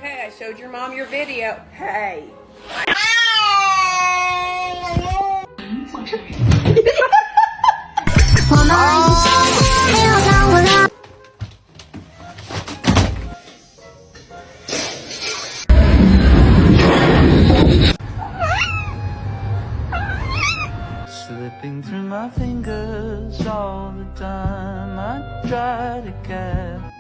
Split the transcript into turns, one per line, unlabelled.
Hey, I showed your mom your video. Hey.
Slipping through my fingers all the time. I try to catch